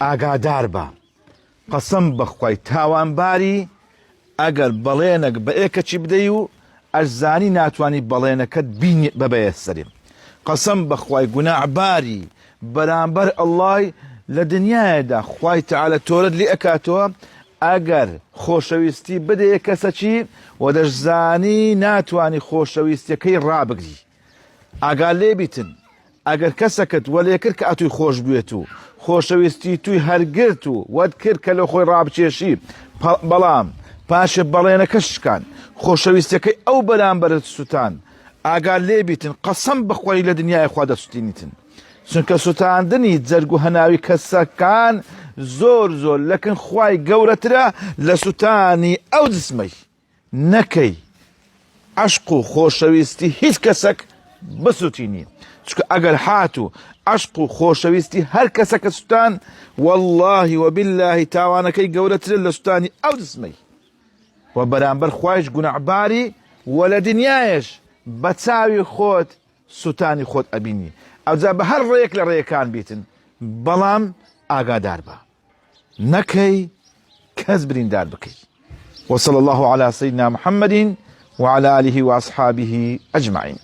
ئاگادار بە قەسەم بەخوای تاوانباری ئەگەر بەڵێنێک بە ئێکەچی بدەی و ئەرزانی ناتوانانی بەڵێنەکەت بینی ببەیە سەریم قەسەم بەخوای گوناعباری بەرامبەر ئەڵڵای لە دنیایەدا خوای تەعالە تۆرت لێ ئەکاتەوە ئەگەر خۆشەویستی بدەیە کەسەچی و دەشزانی ناتوانانی خۆشەویستیەکەی ڕابگری ئاگا لێبیتن ئەگەر کەسەکەت وەلێ کرد کە ئەتوی خۆش بوێت و خۆشەویستی توی هەرگرت و وەت کرد کە لە خۆی ڕابچێشی بەڵام پاشە بەڵێنەکە شکان خۆشەویستەکەی ئەو بەرامبەرت سووتان ئاگا لێبیتن قەسەم بەخوای لە دنیای خوا دەسووتینیتن چونکە سوتاندنی جەرگ و هەناوی کەسەکان زۆر زۆر لەکن خوای گەورەترە لە سوتانی ئەو جسمەی نەکەی عەشق و خۆشەویستی هیچ کەسەک بسووتینی چونکە ئەگەر هات و عەشق و خۆشەویستی هەر کەسەکە سوتان واللهی وباللهی تاوانەکەی گەورەترە لە سوتانی ئەو جسمەی و بەرامبەر خوایش گونەعباری و لە دنیایش بە چاوی خۆت سوتانی خۆت ئەبینی ئەوجا بە هەر ڕێیەک لە ڕێیەکان بیتن بەڵام ئاگادار بە نەکەی کەس بریندار بکەی وصلى الله على سيدنا محمد وعلى آله وأصحابه أجمعين